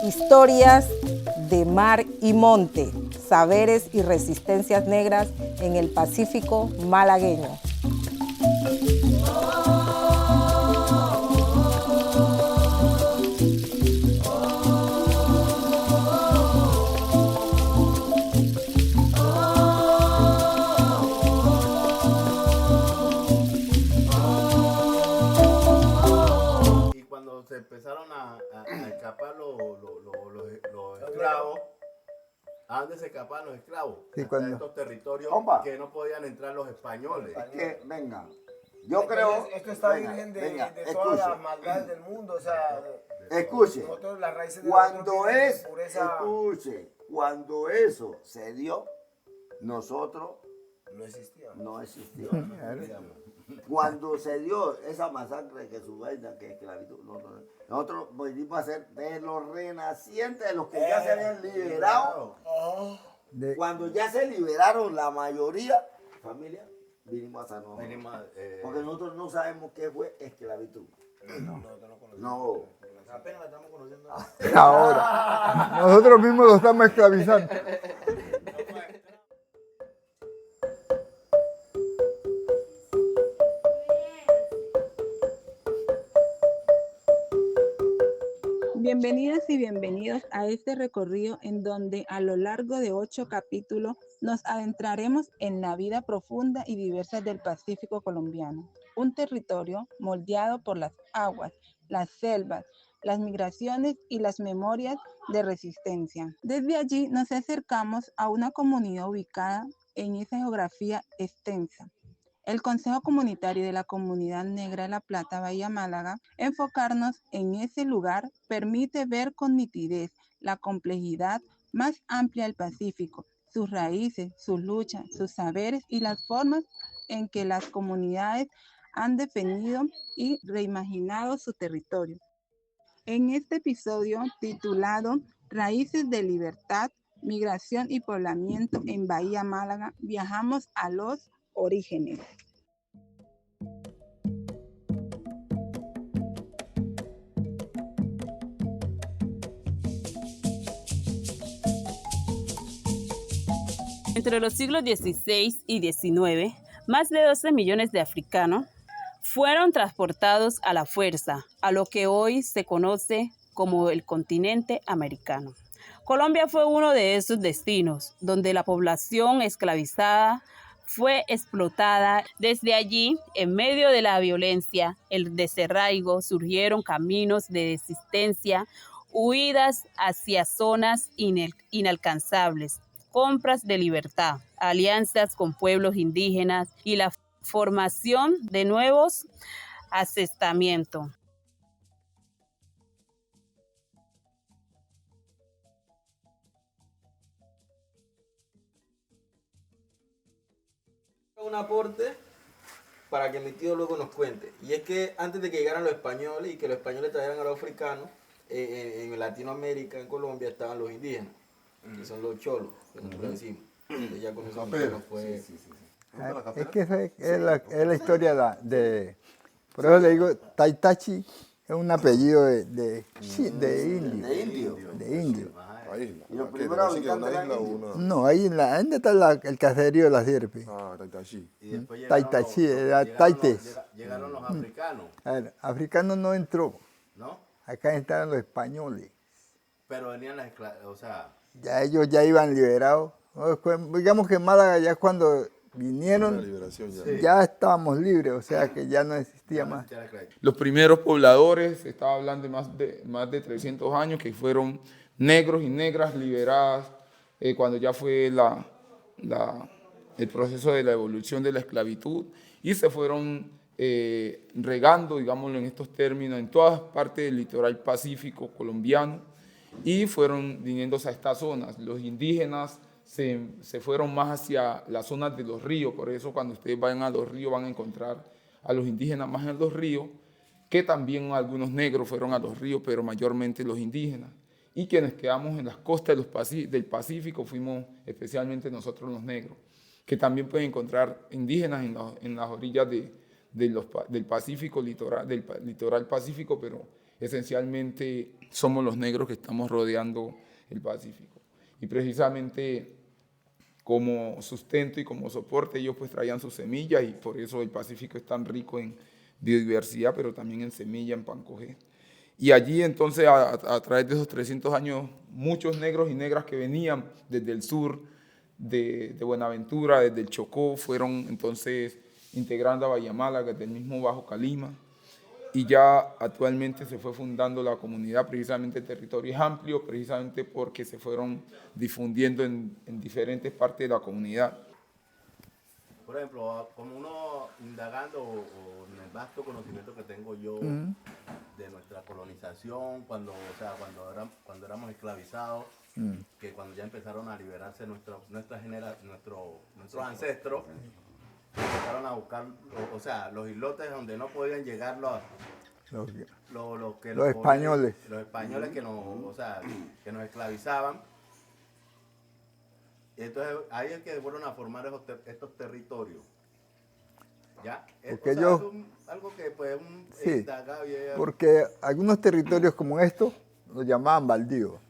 Historias de mar y monte, saberes y resistencias negras en el Pacífico malagueño. Se empezaron a escapar los esclavos. ¿A dónde se escapaban los esclavos? Sí, Hasta estos territorios que no podían entrar los españoles. Es que, venga, yo creo... Esto está virgen de todas las maldades del mundo, o sea... Escuche, nosotros, las raíces de cuando eso se dio, nosotros no existíamos. Cuando se dio esa masacre que su vaina, que esclavitud, nosotros volvimos a ser de los renacientes, de los que ya se habían liberado. Cuando ya se liberaron la mayoría, familia, vinimos a San Juan. Porque nosotros no sabemos qué fue esclavitud. No. Apenas la estamos conociendo. Ahora, nosotros mismos lo estamos esclavizando. Bienvenidas y bienvenidos a este recorrido en donde a lo largo de 8 capítulos nos adentraremos en la vida profunda y diversa del Pacífico colombiano, un territorio moldeado por las aguas, las selvas, las migraciones y las memorias de resistencia. Desde allí nos acercamos a una comunidad ubicada en esa geografía extensa. El Consejo Comunitario de la Comunidad Negra de La Plata, Bahía Málaga, enfocarnos en ese lugar permite ver con nitidez la complejidad más amplia del Pacífico, sus raíces, sus luchas, sus saberes y las formas en que las comunidades han definido y reimaginado su territorio. En este episodio titulado Raíces de Libertad, Migración y Poblamiento en Bahía Málaga, viajamos a los orígenes. Entre los siglos XVI y XIX, más de 12 millones de africanos fueron transportados a la fuerza a lo que hoy se conoce como el continente americano. Colombia fue uno de esos destinos donde la población esclavizada fue explotada. Desde allí, en medio de la violencia, el desarraigo, surgieron caminos de resistencia, huidas hacia zonas inalcanzables, compras de libertad, alianzas con pueblos indígenas y la formación de nuevos asentamientos. Un aporte para que mi tío luego nos cuente, y es que antes de que llegaran los españoles y que los españoles trajeran a los africanos, en Latinoamérica, en Colombia, estaban los indígenas, que son los cholos, como lo decimos. Ya con eso fue... Es que esa es la historia de... Por eso le digo, Taitachi es un apellido de indio. ¿Y los primeros habitantes eran indios? No, ahí en la está el caserío de la sierpe. Taitachi. Y después Taitachi, era Taites. Llegaron los africanos. A ver, africano no entró. ¿No? Acá entraron los españoles. Pero venían las esclavas, o sea... Ya ellos ya iban liberados. Digamos que en Málaga ya cuando vinieron, ya estábamos libres, o sea que ya no existía más. Los primeros pobladores, estaba hablando de más de 300 años, que fueron negros y negras liberadas cuando ya fue el proceso de la evolución de la esclavitud, y se fueron regando, digámoslo en estos términos, en todas partes del litoral pacífico colombiano, y fueron viniéndose a estas zonas. Los indígenas se fueron más hacia las zonas de los ríos, por eso cuando ustedes vayan a los ríos van a encontrar a los indígenas más en los ríos, que también algunos negros fueron a los ríos, pero mayormente los indígenas. Y quienes quedamos en las costas del Pacífico fuimos especialmente nosotros los negros, que también pueden encontrar indígenas en las orillas del Pacífico, del litoral pacífico, pero esencialmente somos los negros que estamos rodeando el Pacífico. Y precisamente como sustento y como soporte ellos pues traían sus semillas, y por eso el Pacífico es tan rico en biodiversidad, pero también en semilla, en pancojé. Y allí entonces a través de esos 300 años muchos negros y negras que venían desde el sur de Buenaventura, desde el Chocó, fueron entonces integrando a Bahía Málaga, desde el mismo Bajo Calima, y ya actualmente se fue fundando la comunidad. Precisamente el territorio es amplio, precisamente porque se fueron difundiendo en diferentes partes de la comunidad. Por ejemplo, como uno indagando o en el vasto conocimiento que tengo yo de nuestra colonización, cuando éramos esclavizados, que cuando ya empezaron a liberarse nuestros ancestros, empezaron a buscar, o sea, los islotes donde no podían llegar los españoles. Los españoles que nos esclavizaban. Y entonces ahí es que fueron a formar estos territorios. ¿Ya? Porque algo que pues sí, porque algunos territorios como estos los llamaban baldíos.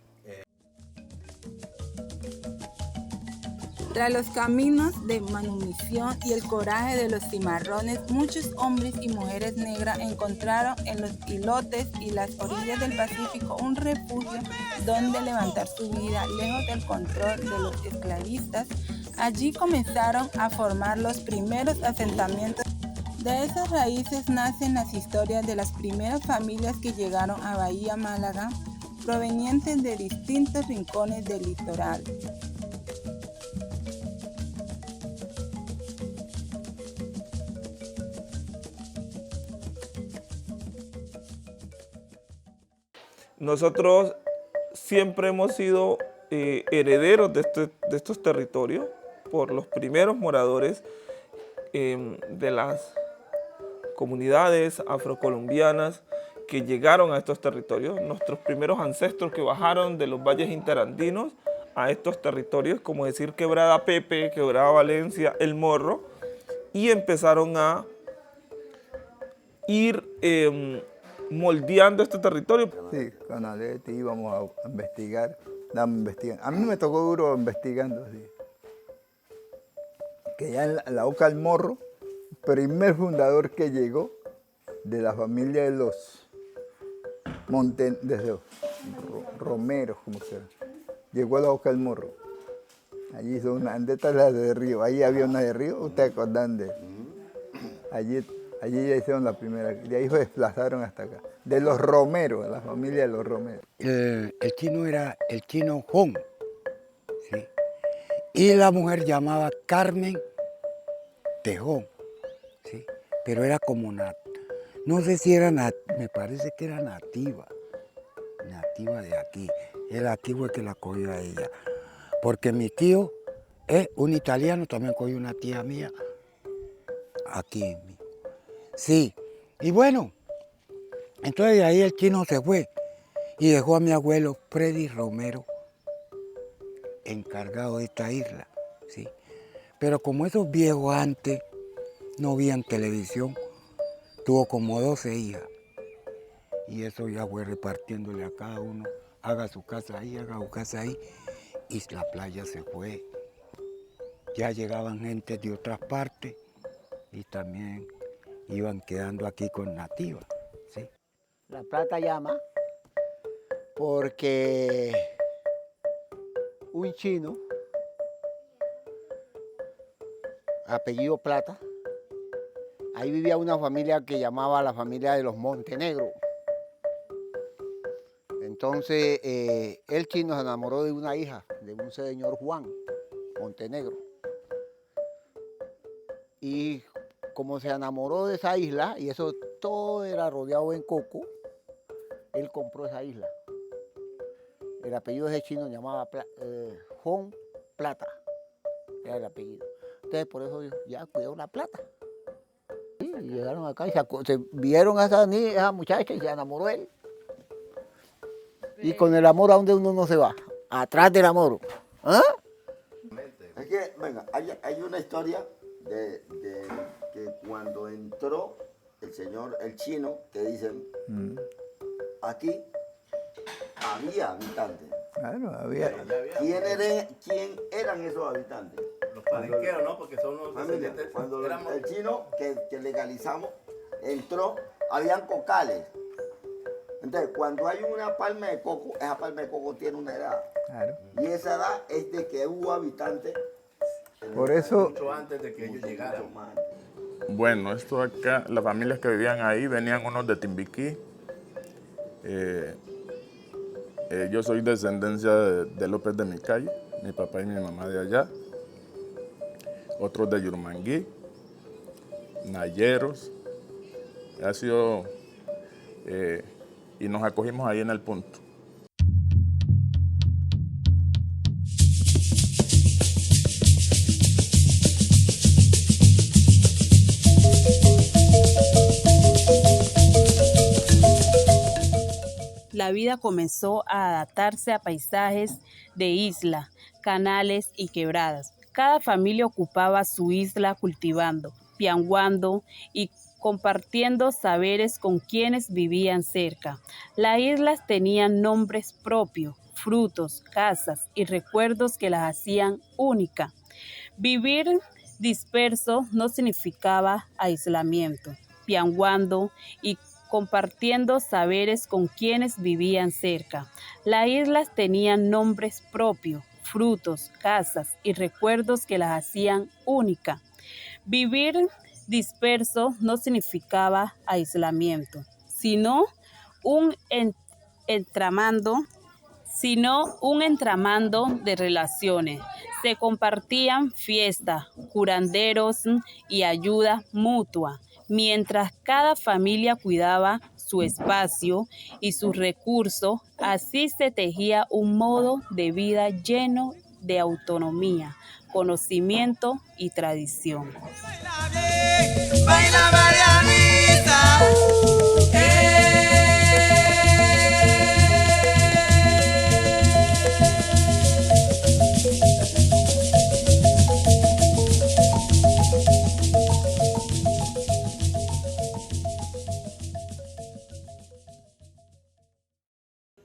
Tras los caminos de manumisión y el coraje de los cimarrones, muchos hombres y mujeres negras encontraron en los islotes y las orillas del Pacífico un refugio donde levantar su vida lejos del control de los esclavistas. Allí comenzaron a formar los primeros asentamientos. De esas raíces nacen las historias de las primeras familias que llegaron a Bahía Málaga, provenientes de distintos rincones del litoral. Nosotros siempre hemos sido herederos de estos territorios por los primeros moradores de las comunidades afrocolombianas que llegaron a estos territorios. Nuestros primeros ancestros que bajaron de los valles interandinos a estos territorios, como decir Quebrada Pepe, Quebrada Valencia, El Morro, y empezaron a ir moldeando este territorio. Sí, con Aleti íbamos a investigar, a mí me tocó duro investigando, sí. Que ya en la Oca del Morro, el primer fundador que llegó de la familia de los Romeros, como se llama, llegó a la Oca del Morro. Allí hizo una andeta de río, ahí había una de río, ¿ustedes acordan de? Allí ya hicieron la primera, de ahí se desplazaron hasta acá. De los Romeros, la familia de los Romeros. El chino era el chino Hong, ¿sí? Y la mujer llamaba Carmen Tejón, ¿sí? Pero era como no sé si era, me parece que era nativa de aquí. El aquí fue que la cogió a ella. Porque mi tío es un italiano, también cogió una tía mía aquí. Sí, y bueno, entonces de ahí el chino se fue y dejó a mi abuelo Freddy Romero encargado de esta isla, ¿sí? Pero como esos viejos antes no veían televisión, tuvo como 12 hijas. Y eso ya fue repartiéndole a cada uno, haga su casa ahí, haga su casa ahí, y la playa se fue. Ya llegaban gente de otras partes y también iban quedando aquí con nativas, ¿sí? La Plata llama porque un chino, apellido Plata, ahí vivía una familia que llamaba la familia de los Montenegro. Entonces, el chino se enamoró de una hija, de un señor Juan Montenegro. Y como se enamoró de esa isla, y eso todo era rodeado en coco, él compró esa isla. El apellido de ese chino llamaba Juan Plata, era el apellido. Entonces, por eso ya cuidó la plata. Y llegaron acá y se vieron a esa muchacha y se enamoró él. Y con el amor, ¿a dónde uno no se va? Atrás del amor. ¿Ah? Es que, venga, hay una historia que cuando entró el señor, el chino, que dicen, aquí había habitantes. Claro, había. ¿Quién eran esos habitantes? Los palenqueros, ¿no? Porque son los Familia, descendientes. cuando éramos- el chino que legalizamos entró, habían cocales. Entonces, cuando hay una palma de coco, esa palma de coco tiene una edad. Claro. Y esa edad es de que hubo habitantes. Por eso, mucho antes de que ellos llegaran. Bueno, esto acá, las familias que vivían ahí venían unos de Timbiquí. Yo soy descendencia de López de Micay, mi papá y mi mamá de allá. Otros de Yurmanguí, Nayeros. Ha sido, y nos acogimos ahí en el punto. La vida comenzó a adaptarse a paisajes de isla, canales y quebradas. Cada familia ocupaba su isla cultivando, pianguando y compartiendo saberes con quienes vivían cerca. Las islas tenían nombres propios, frutos, casas y recuerdos que las hacían únicas. Vivir disperso no significaba aislamiento, pianguando y compartiendo saberes con quienes vivían cerca. Las islas tenían nombres propios, frutos, casas y recuerdos que las hacían únicas. Vivir disperso no significaba aislamiento, sino un entramando de relaciones. Se compartían fiestas, curanderos y ayuda mutua, mientras cada familia cuidaba su espacio y sus recursos. Así se tejía un modo de vida lleno de autonomía, conocimiento y tradición. Baila Marianita.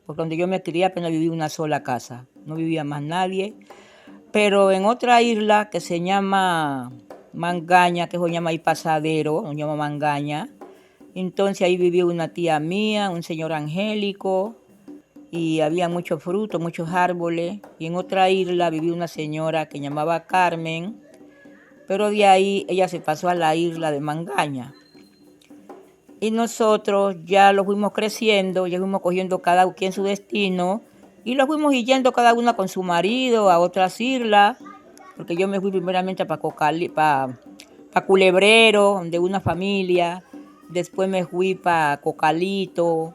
Por donde yo me crié apenas vivía una sola casa, no vivía más nadie. Pero en otra isla que se llama Mangaña, que se llama ahí Pasadero, se llama Mangaña, entonces ahí vivía una tía mía, un señor angélico, y había muchos frutos, muchos árboles. Y en otra isla vivía una señora que llamaba Carmen, pero de ahí ella se pasó a la isla de Mangaña. Y nosotros ya lo fuimos creciendo, ya fuimos cogiendo cada quien su destino, y lo fuimos yendo cada una con su marido a otras islas, porque yo me fui primeramente para Culebrero, de una familia, después me fui para Cocalito,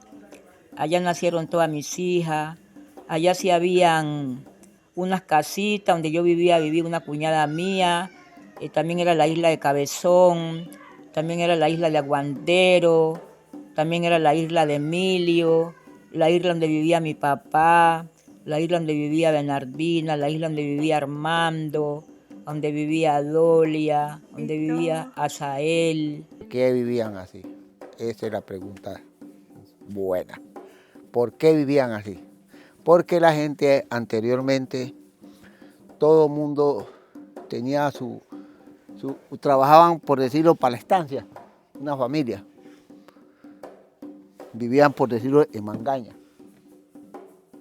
allá nacieron todas mis hijas, allá sí habían unas casitas donde yo vivía una cuñada mía, también era la isla de Cabezón, también era la isla de Aguandero, también era la isla de Emilio, la isla donde vivía mi papá, la isla donde vivía Bernardina, la isla donde vivía Armando, donde vivía Dolia, donde vivía Asael. ¿Por qué vivían así? Esa es la pregunta buena. ¿Por qué vivían así? Porque la gente anteriormente, todo el mundo tenía trabajaban, por decirlo, para la estancia, una familia. Vivían, por decirlo, en Mangaña.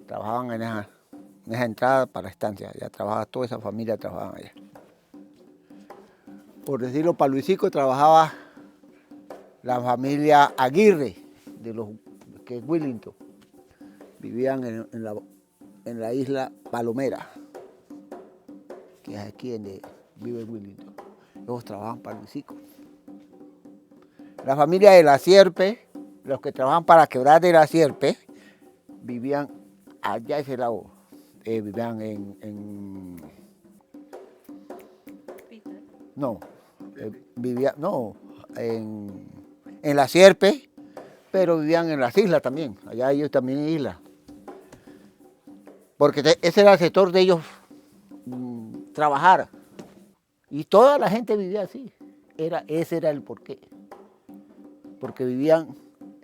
Trabajaban en esa entrada para la estancia. Ya trabajaba, toda esa familia trabajaban allá. Por decirlo, para Luisico trabajaba la familia Aguirre, que es Willington. Vivían en la isla Palomera, que es aquí donde vive Willington. Ellos trabajan para Luisico. La familia de la Sierpe, los que trabajan para Quebrada de la Sierpe, vivían allá ese lado. Vivían en la Sierpe, pero vivían en las islas también. Allá ellos también en islas. Porque ese era el sector de ellos trabajar. Y toda la gente vivía así. ese era el porqué. Porque vivían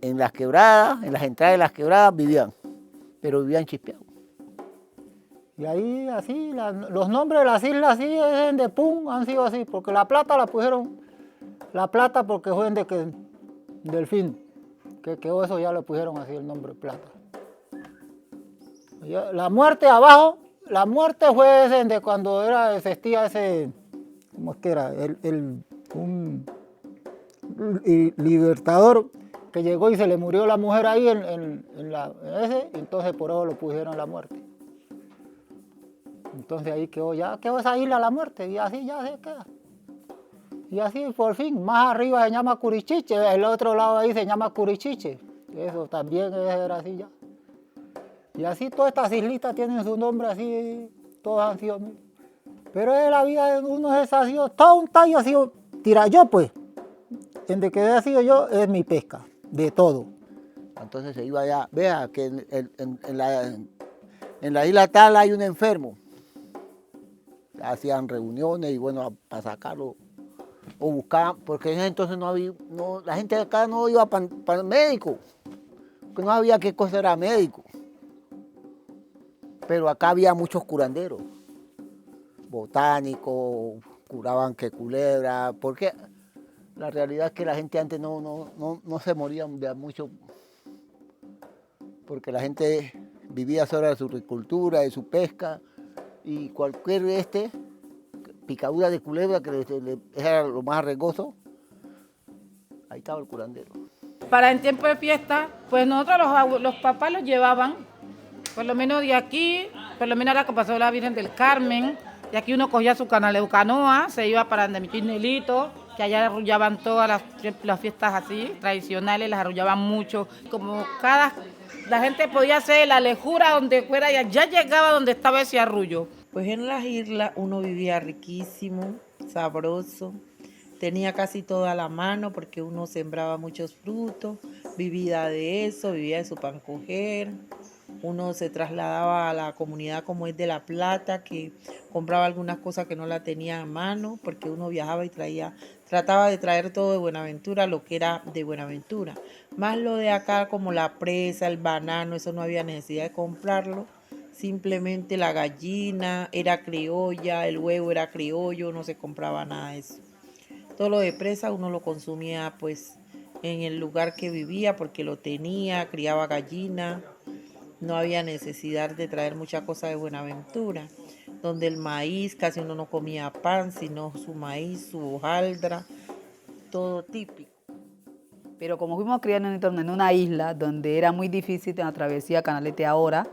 en las quebradas, en las entradas de las quebradas vivían, pero vivían chispeados. Y ahí así, los nombres de las islas así, de Pum, han sido así, porque La Plata la pusieron, La Plata porque fue Delfín, que quedó eso, ya le pusieron así el nombre Plata. La Muerte abajo, La Muerte fue ese de cuando existía ese, ¿cómo es que era? Un libertador que llegó y se le murió la mujer ahí en ese, entonces por eso lo pusieron La Muerte. Entonces ahí quedó esa isla La Muerte, y así ya se queda. Y así por fin, más arriba se llama Curichiche, el otro lado ahí se llama Curichiche, eso también era así ya. Y así todas estas islitas tienen su nombre así, todas han sido. Pero es la vida de uno ha sido, todo un tallo ha sido, yo pues, desde que he sido yo es mi pesca, de todo. Entonces se iba allá, vea que en la isla tal hay un enfermo. Hacían reuniones y bueno, para sacarlo, o buscaban, porque en ese entonces no había, la gente de acá no iba para el médico, porque no había qué cosa era médico. Pero acá había muchos curanderos, botánicos, curaban que culebra, porque la realidad es que la gente antes no se moría de mucho, porque la gente vivía solo de su agricultura, de su pesca, y cualquier picadura de culebra que era lo más arriesgoso, ahí estaba el curandero. Para el tiempo de fiesta, pues nosotros los papás los llevaban, por lo menos de aquí, por lo menos ahora que pasó la Virgen del Carmen, de aquí uno cogía su canoa, se iba para donde mi Chisnelito, que allá arrullaban todas las fiestas así, tradicionales, las arrullaban mucho. Como la gente podía hacer la lejura donde fuera, y ya llegaba donde estaba ese arrullo. Pues en las islas uno vivía riquísimo, sabroso, tenía casi toda la mano porque uno sembraba muchos frutos, vivía de eso, vivía de su pan coger. Uno se trasladaba a la comunidad como es de La Plata, que compraba algunas cosas que no la tenía a mano, porque uno viajaba y trataba de traer todo de Buenaventura, lo que era de Buenaventura. Más lo de acá, como la presa, el banano, eso no había necesidad de comprarlo. Simplemente la gallina era criolla, el huevo era criollo, no se compraba nada de eso. Todo lo de presa uno lo consumía pues en el lugar que vivía, porque lo tenía, criaba gallina. No había necesidad de traer mucha cosa de Buenaventura, donde el maíz, casi uno no comía pan, sino su maíz, su hojaldra, todo típico. Pero como fuimos criando en una isla donde era muy difícil la travesía Canalete ahora,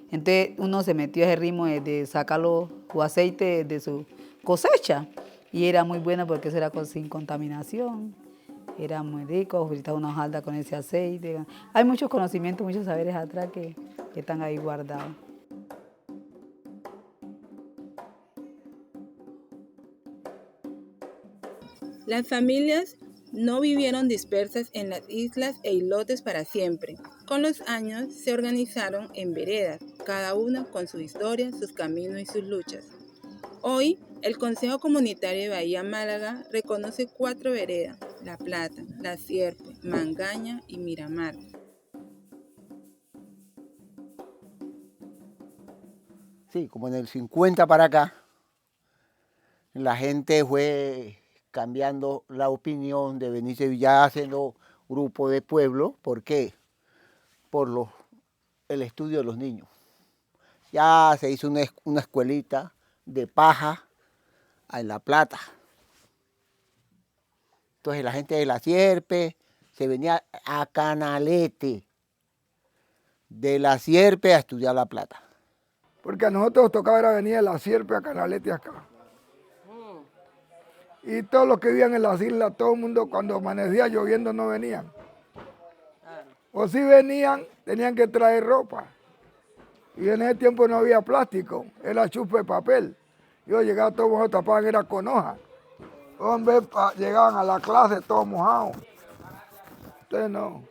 entonces uno se metió a ese ritmo de sacar su aceite de su cosecha, y era muy bueno porque eso era sin contaminación. Era muy rico, fritar una hojalda con ese aceite. Hay muchos conocimientos, muchos saberes atrás que están ahí guardados. Las familias no vivieron dispersas en las islas e islotes para siempre. Con los años se organizaron en veredas, cada una con su historia, sus caminos y sus luchas. Hoy, el Consejo Comunitario de Bahía Málaga reconoce 4 veredas: La Plata, La Sierpe, Mangaña y Miramar. Sí, como en el 50 para acá, la gente fue cambiando la opinión de venirse ya haciendo grupo de pueblo. ¿Por qué? Por el estudio de los niños. Ya se hizo una escuelita de paja en La Plata. Entonces la gente de La Sierpe se venía a Canalete, de La Sierpe a estudiar La Plata. Porque a nosotros tocaba era venir de La Sierpe a Canalete acá. Y todos los que vivían en las islas, todo el mundo cuando amanecía lloviendo no venían. O si venían, tenían que traer ropa. Y en ese tiempo no había plástico, era chupe de papel. Yo llegaba todos mojados, tapaban, era con hoja. Hombres llegaban a la clase todos mojados. Entonces no.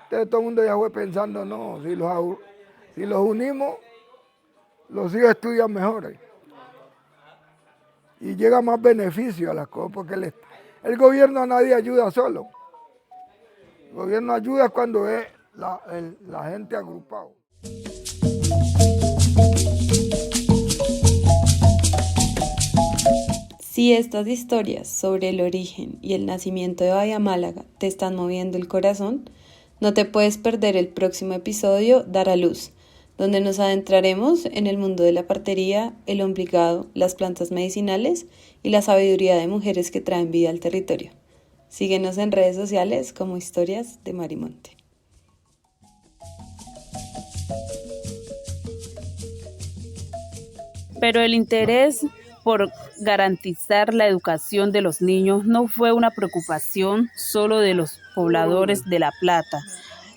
Entonces todo el mundo ya fue pensando, no, si los unimos, los hijos estudian mejores. Y llega más beneficio a las cosas, porque El gobierno a nadie ayuda solo. El gobierno ayuda cuando es la gente agrupada. Si estas historias sobre el origen y el nacimiento de Bahía Málaga te están moviendo el corazón, no te puedes perder el próximo episodio Dar a Luz, donde nos adentraremos en el mundo de la partería, el ombliguado, las plantas medicinales y la sabiduría de mujeres que traen vida al territorio. Síguenos en redes sociales como Historias de Mar y Monte. Pero el interés por garantizar la educación de los niños no fue una preocupación solo de los pobladores de La Plata.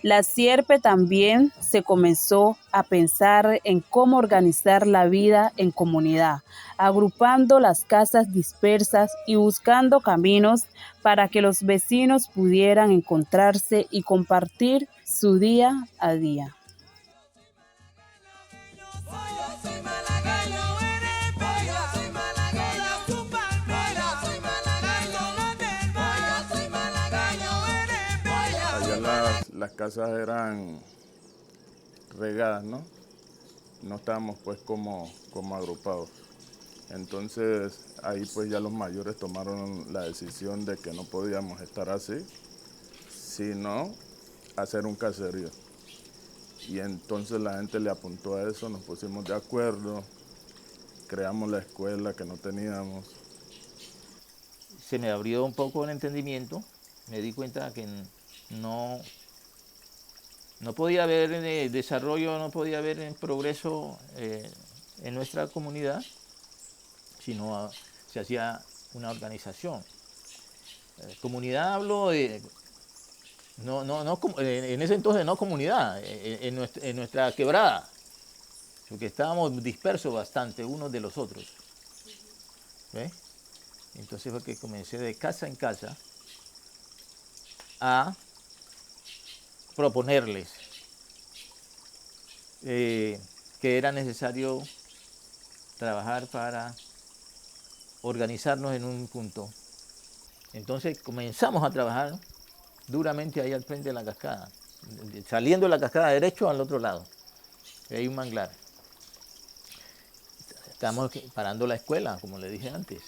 La Sierpe también se comenzó a pensar en cómo organizar la vida en comunidad, agrupando las casas dispersas y buscando caminos para que los vecinos pudieran encontrarse y compartir su día a día. Las casas eran regadas, ¿no? No estábamos pues como agrupados. Entonces ahí pues ya los mayores tomaron la decisión de que no podíamos estar así, sino hacer un caserío. Y entonces la gente le apuntó a eso, nos pusimos de acuerdo, creamos la escuela que no teníamos. Se me abrió un poco el entendimiento, me di cuenta que no podía haber desarrollo, no podía haber progreso en nuestra comunidad si no se hacía una organización. Comunidad hablo de, en ese entonces no comunidad, en nuestra quebrada, porque estábamos dispersos bastante unos de los otros. ¿Ves? Entonces fue que comencé de casa en casa a proponerles que era necesario trabajar para organizarnos en un punto. Entonces comenzamos a trabajar duramente ahí al frente de la cascada, saliendo de la cascada derecho al otro lado, hay un manglar. Estamos parando la escuela, como le dije antes.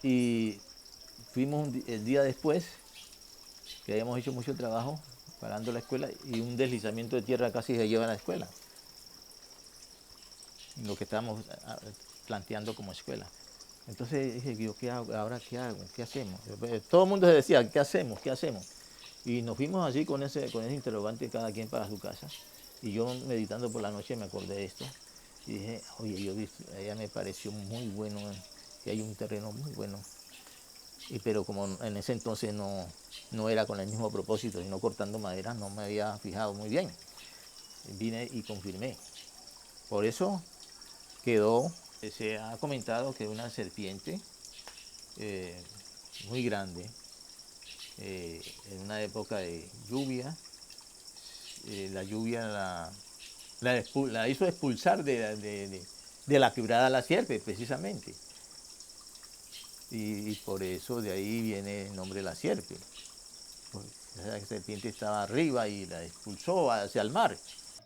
Y fuimos el día después, que habíamos hecho mucho trabajo parando la escuela, y un deslizamiento de tierra casi se lleva a la escuela, lo que estábamos planteando como escuela. Entonces dije, yo, ¿qué hago? ¿Ahora qué hago? ¿Qué hacemos? Todo el mundo se decía, ¿qué hacemos? ¿Qué hacemos? Y nos fuimos así con ese interrogante, cada quien para su casa. Y yo meditando por la noche me acordé de esto. Y dije, oye, ella me pareció muy bueno, que hay un terreno muy bueno. Pero como en ese entonces no era con el mismo propósito, sino cortando madera, no me había fijado muy bien. Vine y confirmé. Por eso quedó, se ha comentado que una serpiente muy grande, en una época de lluvia, la lluvia la hizo expulsar de la quebrada La Sierpe, precisamente. Y por eso de ahí viene el nombre La Sierpe. Esa serpiente estaba arriba y la expulsó hacia el mar.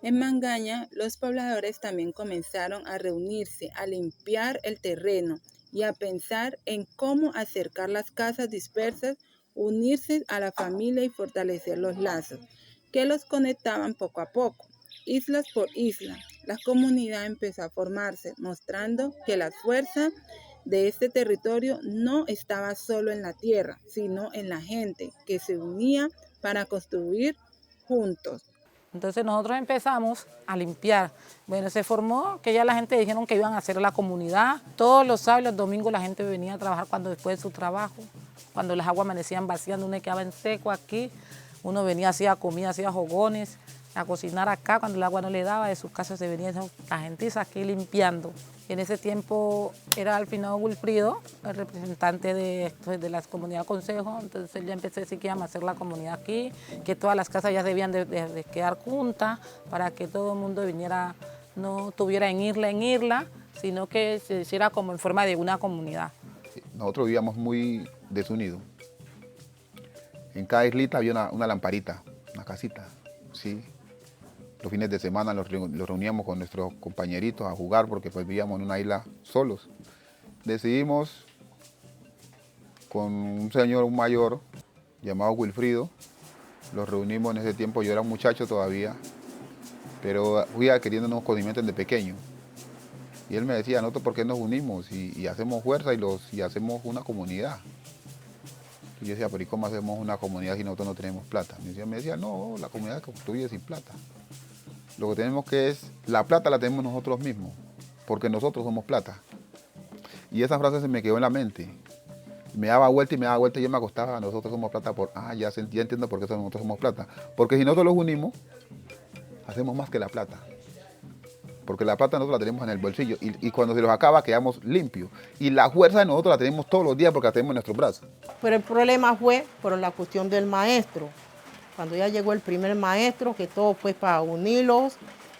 En Mangaña, los pobladores también comenzaron a reunirse, a limpiar el terreno y a pensar en cómo acercar las casas dispersas, unirse a la familia y fortalecer los lazos que los conectaban poco a poco. Islas por isla, la comunidad empezó a formarse, mostrando que la fuerza de este territorio no estaba solo en la tierra, sino en la gente que se unía para construir juntos. Entonces nosotros empezamos a limpiar. Bueno, se formó que ya la gente dijeron que iban a hacer la comunidad. Todos los sábados y los domingos la gente venía a trabajar cuando después de su trabajo. Cuando las aguas amanecían vacías, uno quedaba en seco aquí. Uno venía, hacía comida, hacía jogones, a cocinar acá. Cuando el agua no le daba, de sus casas se venía la gente aquí limpiando. En ese tiempo era Alfinado Wilfrido, el representante de la comunidad consejo. Entonces ya empecé a decir que íbamos a hacer la comunidad aquí, que todas las casas ya debían de quedar juntas para que todo el mundo viniera, no tuviera en isla, sino que se hiciera como en forma de una comunidad. nosotros vivíamos muy desunidos. En cada islita había una lamparita, una casita, ¿sí? Los fines de semana los reuníamos con nuestros compañeritos a jugar porque pues vivíamos en una isla solos. Decidimos con un señor, un mayor, llamado Wilfrido, los reunimos en ese tiempo, yo era un muchacho todavía, pero fui adquiriendo unos conocimientos de pequeño. Y él me decía, nosotros por qué nos unimos y hacemos fuerza y hacemos una comunidad. Y yo decía, pero ¿y cómo hacemos una comunidad si nosotros no tenemos plata? Me decía, no, la comunidad se construye sin plata. Lo que tenemos que es, la plata la tenemos nosotros mismos, porque nosotros somos plata. Y esa frase se me quedó en la mente. Me daba vuelta y yo me acostaba, nosotros somos plata ya entiendo por qué nosotros somos plata. Porque si nosotros los unimos, hacemos más que la plata. Porque la plata nosotros la tenemos en el bolsillo y cuando se los acaba quedamos limpios. Y la fuerza de nosotros la tenemos todos los días porque la tenemos en nuestros brazos. Pero el problema fue por la cuestión del maestro. Cuando ya llegó el primer maestro, que todo fue para unirlos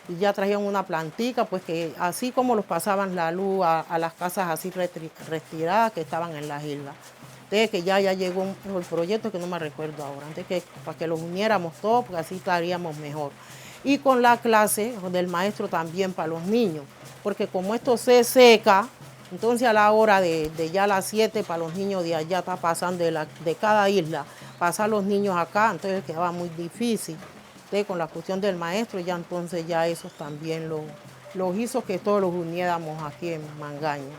y ya trajeron una plantica, pues que así como los pasaban la luz a las casas así retiradas que estaban en las islas. Entonces que ya llegó el proyecto que no me recuerdo ahora, antes que para que los uniéramos todos, porque así estaríamos mejor. Y con la clase del maestro también para los niños, porque como esto se seca, entonces a la hora de ya las 7 para los niños de allá está pasando de cada isla, pasar los niños acá, entonces quedaba muy difícil. Entonces con la cuestión del maestro ya entonces ya eso también los hizo que todos los uniéramos aquí en Mangaña.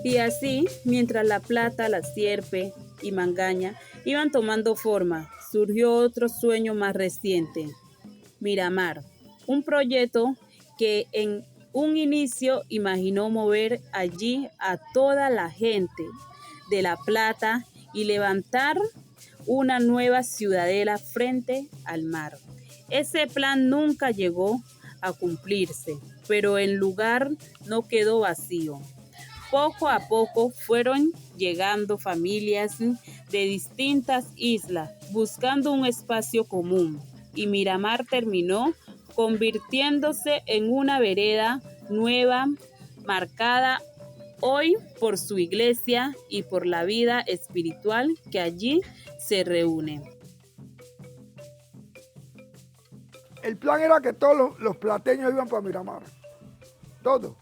Y así, mientras La Plata, La Sierpe y Mangaña iban tomando forma, surgió otro sueño más reciente, Miramar, un proyecto que en un inicio imaginó mover allí a toda la gente de La Plata y levantar una nueva ciudadela frente al mar. Ese plan nunca llegó a cumplirse, pero el lugar no quedó vacío. Poco a poco fueron llegando familias de distintas islas buscando un espacio común y Miramar terminó convirtiéndose en una vereda nueva, marcada hoy por su iglesia y por la vida espiritual que allí se reúne. El plan era que todos los plateños iban para Miramar, todos.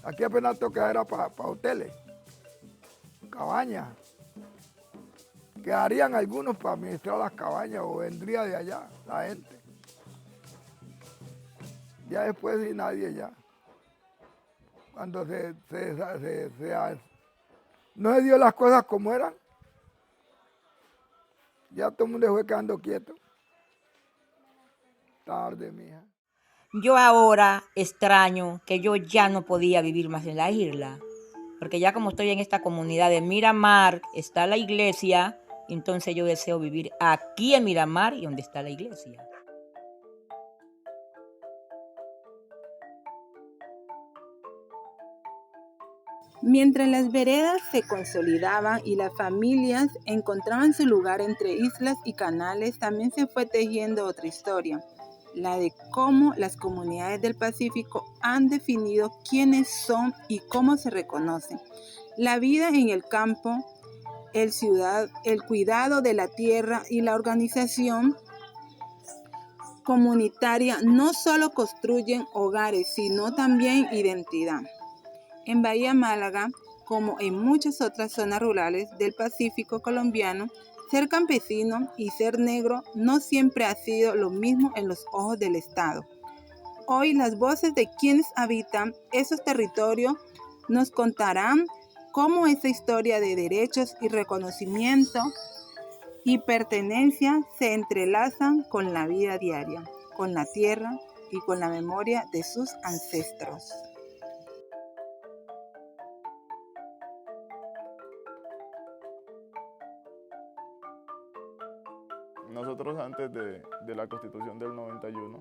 Aquí apenas toca era para hoteles, cabañas. Quedarían algunos para administrar las cabañas o vendría de allá la gente. Ya después sin nadie ya. Cuando no se dio las cosas como eran, ya todo el mundo fue quedando quieto. Tarde, mija. Yo ahora extraño que yo ya no podía vivir más en la isla, porque ya como estoy en esta comunidad de Miramar, está la iglesia, entonces yo deseo vivir aquí en Miramar y donde está la iglesia. Mientras las veredas se consolidaban y las familias encontraban su lugar entre islas y canales, también se fue tejiendo otra historia, la de cómo las comunidades del Pacífico han definido quiénes son y cómo se reconocen. La vida en el campo, el cuidado de la tierra y la organización comunitaria no solo construyen hogares, sino también identidad. En Bahía Málaga, como en muchas otras zonas rurales del Pacífico colombiano, ser campesino y ser negro no siempre ha sido lo mismo en los ojos del Estado. Hoy las voces de quienes habitan esos territorios nos contarán cómo esa historia de derechos y reconocimiento y pertenencia se entrelazan con la vida diaria, con la tierra y con la memoria de sus ancestros. Nosotros antes de la Constitución del 91,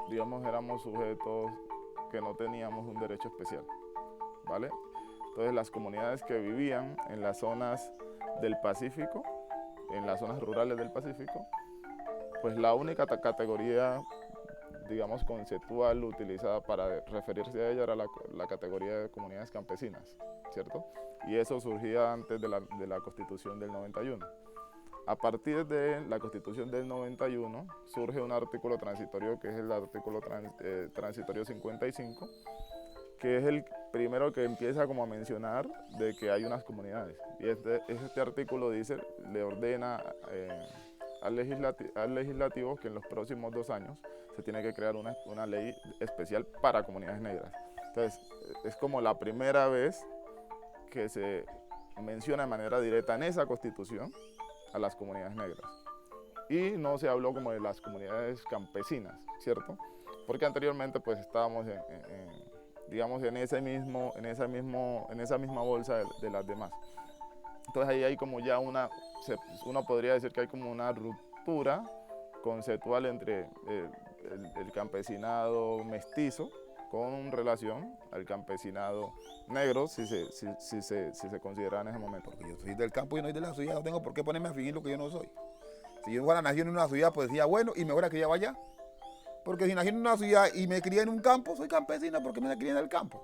digamos, éramos sujetos que no teníamos un derecho especial, ¿vale? Entonces las comunidades que vivían en las zonas del Pacífico, en las zonas rurales del Pacífico, pues la única categoría, digamos, conceptual utilizada para referirse a ella era la categoría de comunidades campesinas, ¿cierto? Y eso surgía antes de la Constitución del 91. A partir de la Constitución del 91 surge un artículo transitorio que es el artículo transitorio 55, que es el primero que empieza como a mencionar de que hay unas comunidades. Y este artículo dice, le ordena al legislativo que en los próximos 2 años se tiene que crear una ley especial para comunidades negras. Entonces, es como la primera vez que se menciona de manera directa en esa Constitución a las comunidades negras. Y no se habló como de las comunidades campesinas, ¿cierto? Porque anteriormente pues estábamos digamos en esa misma bolsa de las demás. Entonces ahí hay como ya uno podría decir que hay como una ruptura conceptual entre el campesinado mestizo con relación al campesinado negro, si se considera en ese momento. Porque yo soy del campo y no soy de la ciudad, no tengo por qué ponerme a fingir lo que yo no soy. Si yo fuera nacido en una ciudad, pues decía, bueno, y me hubiera criado allá. Porque si nací en una ciudad y me crié en un campo, soy campesino porque me crié en el campo.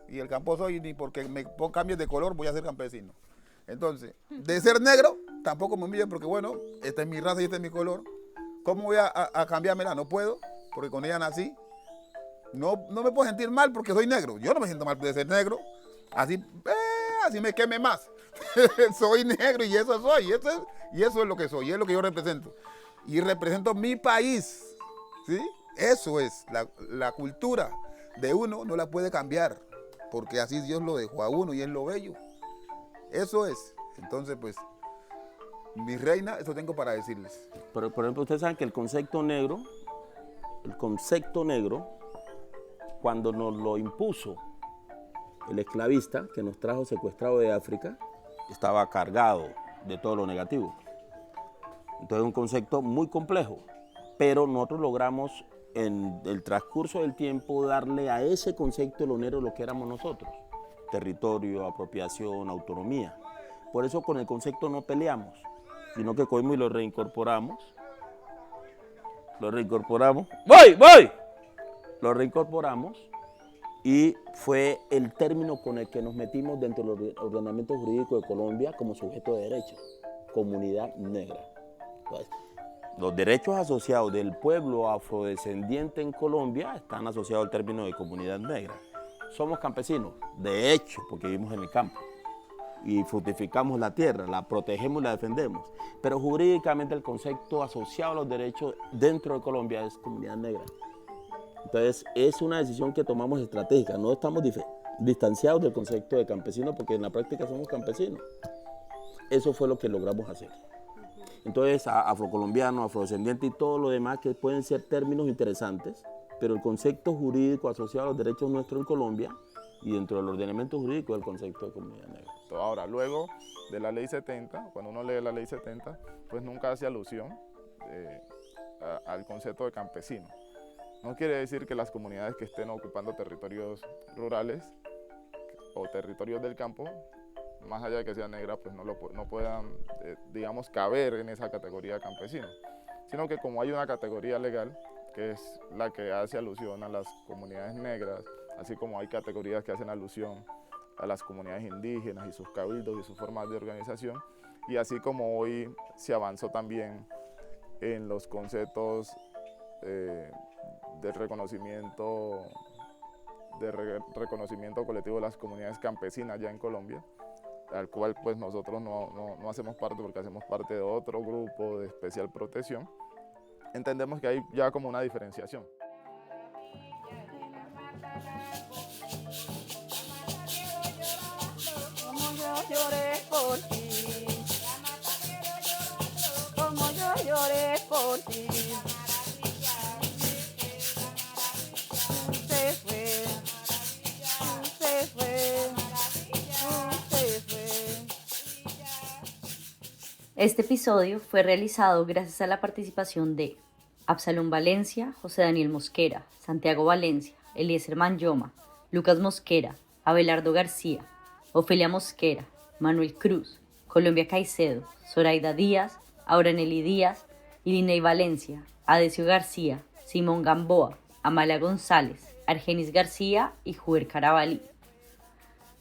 Y el campo soy, ni porque me cambies de color voy a ser campesino. Entonces, de ser negro, tampoco me humillo porque, bueno, esta es mi raza y este es mi color. ¿Cómo voy a cambiármela? No puedo, porque con ella nací. No me puedo sentir mal porque soy negro. Yo no me siento mal de ser negro. Así me queme más. Soy negro y eso soy. Y eso es lo que soy, es lo que yo represento. Y represento mi país. ¿Sí? Eso es. La cultura de uno no la puede cambiar. Porque así Dios lo dejó a uno y es lo bello. Eso es. Entonces, pues, mi reina, eso tengo para decirles. Por ejemplo, ustedes saben que el concepto negro, cuando nos lo impuso el esclavista que nos trajo secuestrado de África, estaba cargado de todo lo negativo. Entonces es un concepto muy complejo, pero nosotros logramos en el transcurso del tiempo darle a ese concepto lo negro lo que éramos nosotros: territorio, apropiación, autonomía. Por eso con el concepto no peleamos, sino que cogimos y lo reincorporamos. Lo reincorporamos y fue el término con el que nos metimos dentro del ordenamiento jurídico de Colombia como sujeto de derecho, comunidad negra. Entonces, los derechos asociados del pueblo afrodescendiente en Colombia están asociados al término de comunidad negra. Somos campesinos, de hecho, porque vivimos en el campo y fructificamos la tierra, la protegemos y la defendemos. Pero jurídicamente el concepto asociado a los derechos dentro de Colombia es comunidad negra. Entonces es una decisión que tomamos estratégica, no estamos distanciados del concepto de campesino porque en la práctica somos campesinos. Eso fue lo que logramos hacer. Entonces afrocolombiano, afrodescendiente y todo lo demás que pueden ser términos interesantes, pero el concepto jurídico asociado a los derechos nuestros en Colombia y dentro del ordenamiento jurídico del concepto de comunidad negra. Ahora, luego de la ley 70, cuando uno lee la ley 70, pues nunca hace alusión al concepto de campesino. No quiere decir que las comunidades que estén ocupando territorios rurales o territorios del campo, más allá de que sean negras, pues no puedan, digamos, caber en esa categoría de campesino, sino que como hay una categoría legal, que es la que hace alusión a las comunidades negras, así como hay categorías que hacen alusión a las comunidades indígenas y sus cabildos y sus formas de organización, y así como hoy se avanzó también en los conceptos del reconocimiento colectivo de las comunidades campesinas ya en Colombia, al cual pues nosotros no hacemos parte porque hacemos parte de otro grupo de especial protección. Entendemos que hay ya como una diferenciación. Como yo lloré por ti, como yo lloré por ti. Se fue, se fue, se fue. Este episodio fue realizado gracias a la participación de Absalón Valencia, José Daniel Mosquera, Santiago Valencia, Eliezer Manyoma, Lucas Mosquera, Abelardo García, Ofelia Mosquera, Manuel Cruz, Colombia Caicedo, Zoraida Díaz, Auraneli Díaz, Iriney Valencia, Adesio García, Simón Gamboa, Amalia González, Argenis García y Juber Carabalí.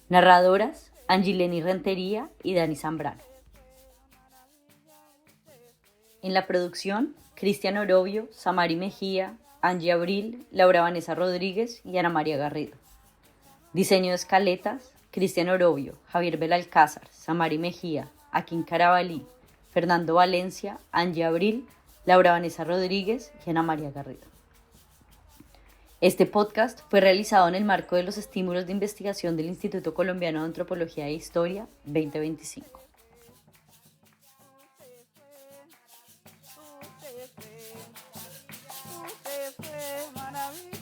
Narradoras, Angileni Rentería y Dani Zambrano. En la producción, Cristian Orobio, Samari Mejía, Angie Abril, Laura Vanessa Rodríguez y Ana María Garrido. Diseño de escaletas, Cristian Orobio, Javier Belalcázar, Samari Mejía, Akin Carabalí, Fernando Valencia, Angie Abril, Laura Vanessa Rodríguez y Ana María Garrido. Este podcast fue realizado en el marco de los estímulos de investigación del Instituto Colombiano de Antropología e Historia 2025. Usted fue maravilla.